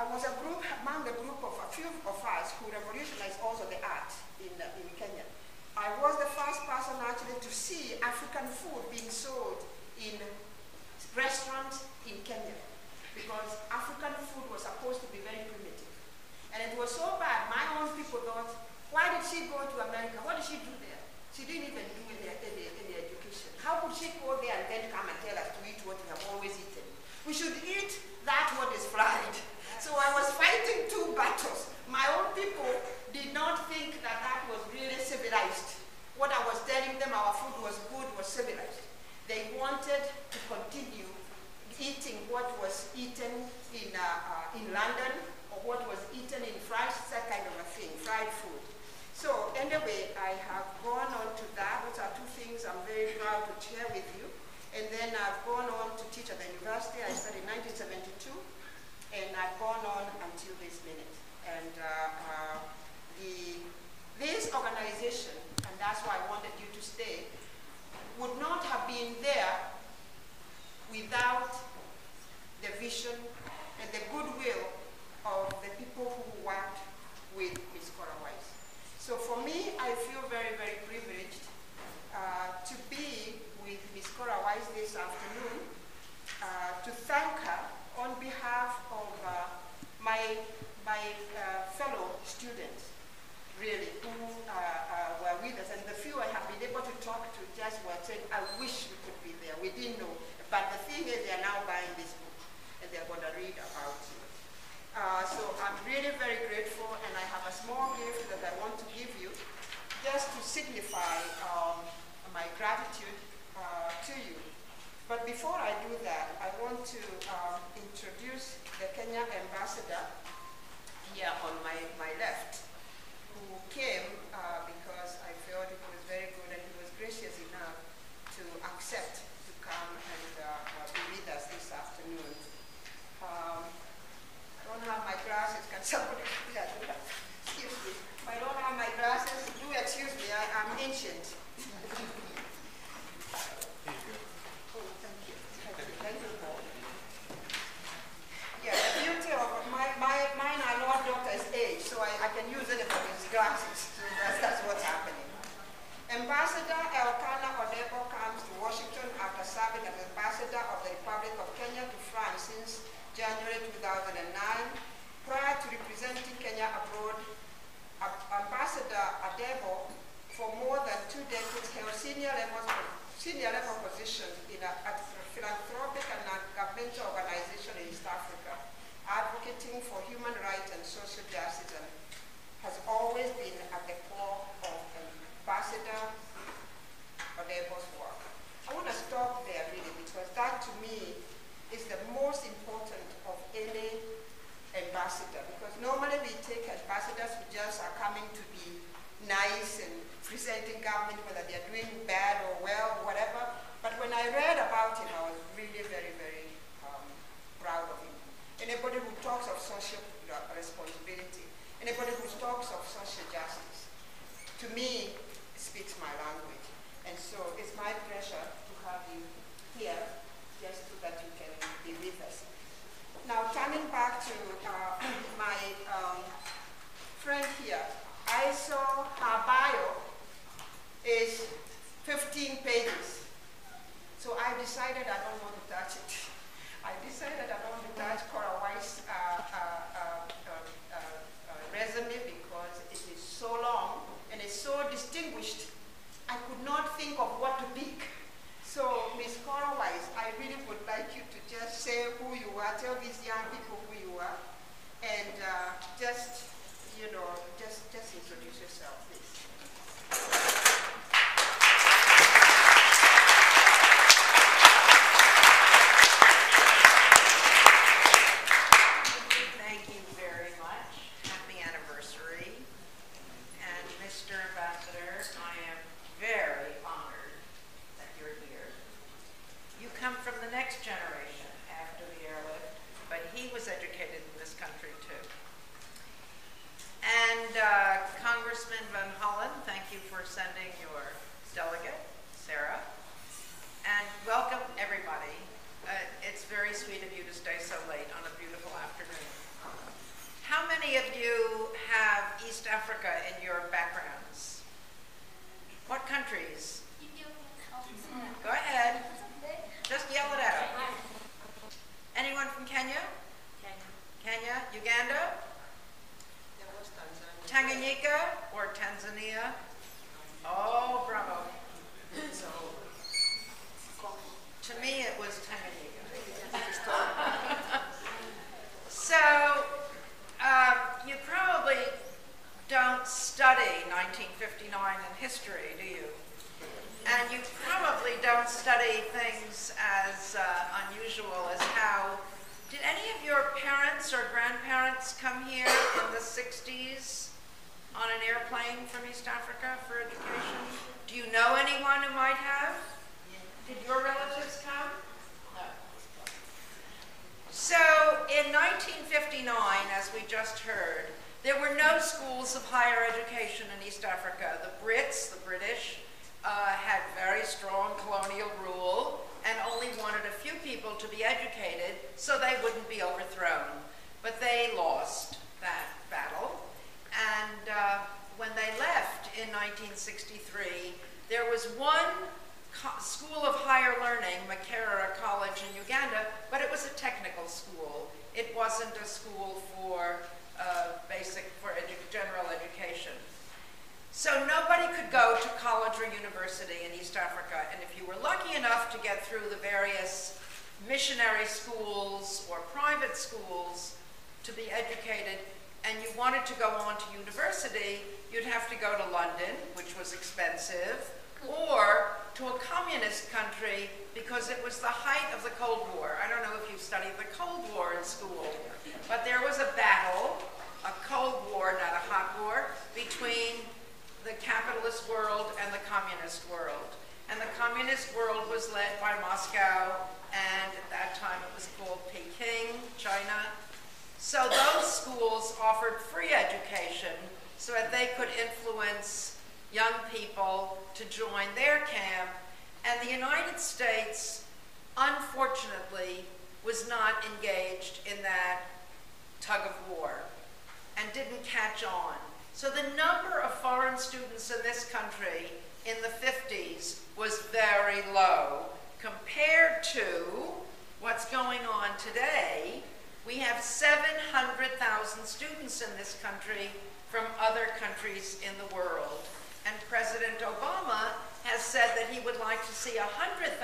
I was among the group of a few of us who revolutionized also the art in Kenya. I was the first person actually to see African food being sold in restaurants in Kenya, because African food was supposed to be very primitive. And it was so bad, my own people thought, why did she go to America? What did she do there? She didn't even do any education. How could she go there and then come and tell us to eat what we have always eaten? We should eat that what is fried. So I was fighting two battles. My own people did not think that that was really civilized. What I was telling them, our food was good, was civilized. They wanted to continue eating what was eaten in London, or what was eaten in France, that kind of a thing, fried food. So anyway, I have gone on to that. Those are two things I'm very proud to share with you. And then I've gone on to teach at the university. I started in 1972, and I've gone on until this minute. And this organization, and that's why I wanted you to stay, would not have been there without the vision and the goodwill of the people who worked with Ms. Cora Wise. So for me, I feel very, very privileged to be with Ms. Cora Wise this afternoon, to thank her on behalf of my fellow students, really, who were with us. And the few I have been able to talk to just were saying, I wish we could be there. We didn't know. But the thing is, they are now buying this book, and they're going to read about it. So I'm really very grateful, and I have a small gift that I want to give you, just to signify my gratitude to you. But before I do that, I want to introduce the Kenya ambassador here on my left, who came because I felt it was very good, and he was gracious enough to accept to come and be with us this afternoon. I don't have my glasses. Can somebody, yeah, excuse me. I don't have my glasses. Do excuse me, I'm ancient. Yeah, the beauty of mine are not doctor's age, so I can use anybody's glasses. So that's what's happening. Ambassador Elkanah Odebo comes to Washington after serving as ambassador of the Republic of Kenya to France since January 2009. Prior to representing Kenya abroad, Ambassador Odebo, for more than 2 decades, held senior level positions at philanthropic and non-governmental organizations in East Africa, advocating for human rights and social justice, and has always been at the core of Ambassador Odebo's work. I want to stop there really, because that to me is the most important of any ambassador, because normally we take ambassadors who just are coming to be nice and presenting government, whether they're doing bad or well, whatever. But when I read about him, I was really very, very proud of him. Anybody who talks of social responsibility, anybody who talks of social justice, to me, speaks my language. And so it's my pleasure to have you here, just so that you can be with us. Now, turning back to my friend here, I saw her bio is 15 pages. So I decided I don't want to touch it. I decided I don't want to touch Cora Wise's resume, because it is so long and it's so distinguished. I could not think of what to pick. So, Ms. Cora Wise, I really would like you to just say who you are, tell these young people who you are, and just, you know, just introduce yourself, please. many of you have East Africa in your backgrounds? What countries? Go ahead. Just yell it out. Anyone from Kenya? Kenya? Uganda? Tanganyika or Tanzania? Oh, bravo. To me, it was Tanganyika. So, you probably don't study 1959 in history, do you? And you probably don't study things as unusual as how, did any of your parents or grandparents come here in the 60s on an airplane from East Africa for education? Do you know anyone who might have? Did your relatives come? No. So in 1959, as we just heard, there were no schools of higher education in East Africa. The Brits, the British, had very strong colonial rule and only wanted a few people to be educated so they wouldn't be overthrown. But they lost that battle. And when they left in 1963, there was one school of higher learning, Makerere College in Uganda, but it was a technical school. It wasn't a school for general education. So nobody could go to college or university in East Africa, and if you were lucky enough to get through the various missionary schools or private schools to be educated, and you wanted to go on to university, you'd have to go to London, which was expensive, or to a communist country because it was the height of the Cold War. I don't know if you studied the Cold War in school, but there was a battle, a Cold War, not a hot war, between the capitalist world and the communist world. And the communist world was led by Moscow, and at that time it was called Peking, China. So those schools offered free education so that they could influence young people to join their camp. And the United States, unfortunately, was not engaged in that tug of war and didn't catch on. So the number of foreign students in this country in the 50s was very low compared to what's going on today. We have 700,000 students in this country from other countries in the world. And President Obama has said that he would like to see 100,000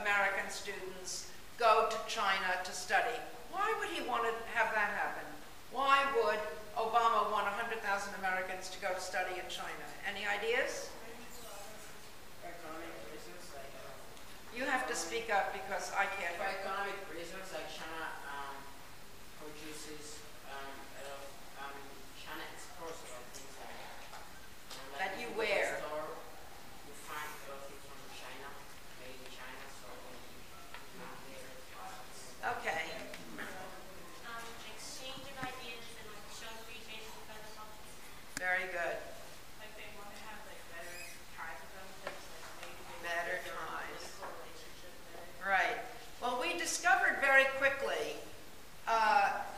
American students go to China to study. Why would he want to have that happen? Why would Obama want 100,000 Americans to go to study in China? Any ideas? Economic reasons, like You have to speak up because I can't. for economic reasons, like China produces a lot of China exports a lot of things like That you in the wear. store, you find a lot of things from China, made in China, so not their products. Okay. Exchange of ideas and like show appreciation for the culture. Very good. Like they want to have like better ties with them, because like maybe they Better want their ties. political relationship better. Right. Well, we discovered very quickly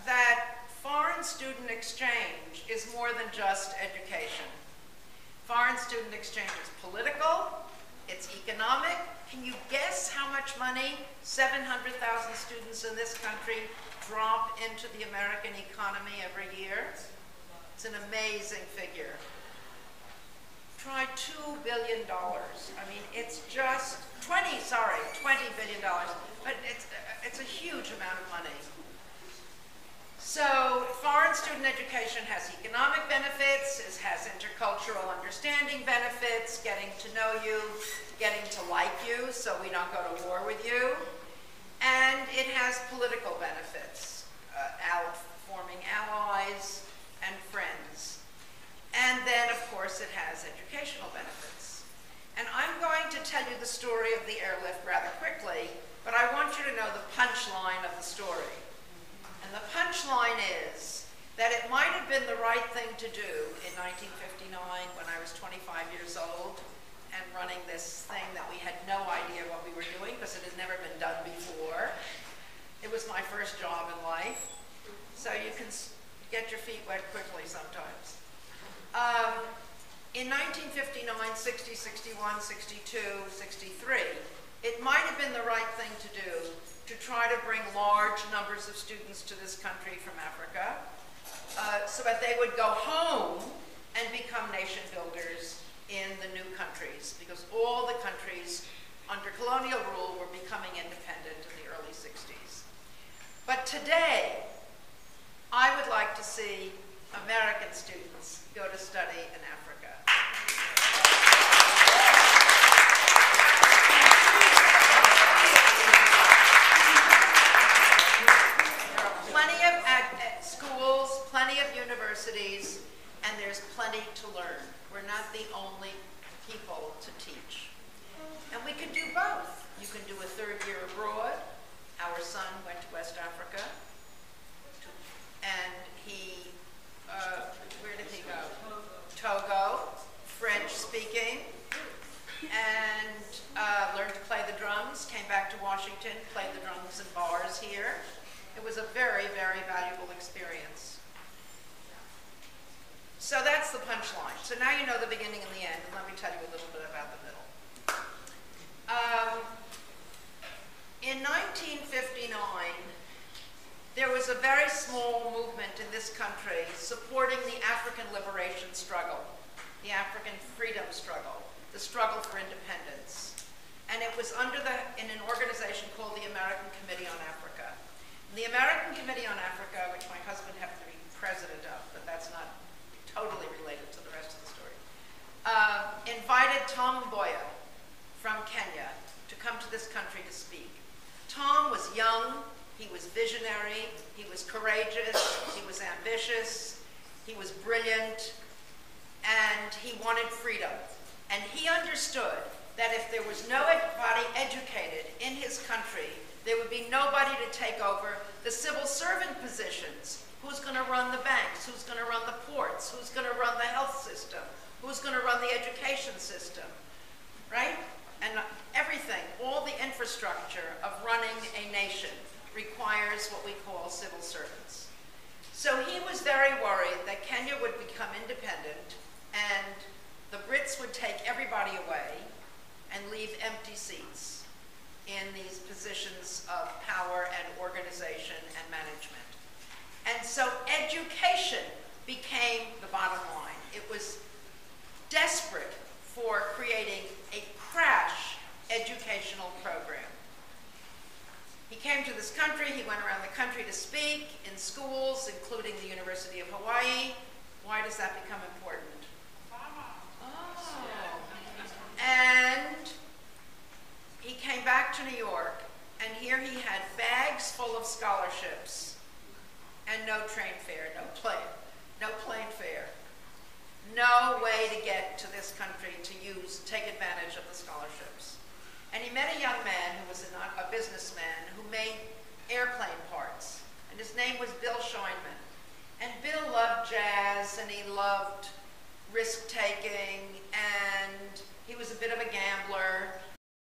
that foreign student exchange is more than just education. Foreign student exchange is political, it's economic. Can you guess how much money 700,000 students in this country drop into the American economy every year? It's an amazing figure. Try $2 billion. I mean, it's just $20 billion. But it's a huge amount of money. So foreign student education has economic benefits, it has intercultural understanding benefits, getting to know you, getting to like you so we don't go to war with you. And it has political benefits, forming allies and friends. And then, of course, it has educational benefits. And I'm going to tell you the story of the airlift rather quickly, but I want you to know the punchline of the story. And the punchline is that it might have been the right thing to do in 1959 when I was 25 years old and running this thing that we had no idea what we were doing because it had never been done before. It was my first job in life. So you can get your feet wet quickly sometimes. In 1959, 60, 61, 62, 63, it might have been the right thing to do to try to bring large numbers of students to this country from Africa so that they would go home and become nation builders in the new countries, because all the countries under colonial rule were becoming independent in the early 60s. But today, I would like to see American students go to study in Africa. There are plenty of schools, plenty of universities, and there's plenty to learn. We're not the only people to teach. And we can do both. You can do a third year abroad. Our son went to West Africa, and he, where did he go? Togo, French speaking, and learned to play the drums, came back to Washington, played the drums in bars here. It was a very, very valuable experience. So that's the punchline. So now you know the beginning and the end, and let me tell you a little bit about the middle. In 1959, there was a very small movement in this country supporting the African liberation struggle, the African freedom struggle, the struggle for independence. And it was in an organization called the American Committee on Africa. And the American Committee on Africa, which my husband happened to be president of, but that's not totally related to the rest of the story, invited Tom Mboya from Kenya to come to this country to speak. Tom was young, he was visionary, he was courageous, he was ambitious, he was brilliant, and he wanted freedom. And he understood that if there was nobody educated in his country, there would be nobody to take over the civil servant positions. Who's going to run the banks? Who's going to run the ports? Who's going to run the health system? Who's going to run the education system? Right? And everything, all the infrastructure of running a nation requires what we call civil servants. So he was very worried that Kenya would become independent and the Brits would take everybody away and leave empty seats in these positions of power and organization and management. And so education became the bottom line. It was desperate for creating a crash educational program. He came to this country, he went around the country to speak in schools, including the University of Hawaii. Why does that become important? Oh. And he came back to New York, and here he had bags full of scholarships and no train fare, no plane fare. No way to get to this country to take advantage of the scholarships. And he met a young man who was a businessman who made airplane parts. And his name was Bill Scheinman. And Bill loved jazz, and he loved risk-taking, and he was a bit of a gambler.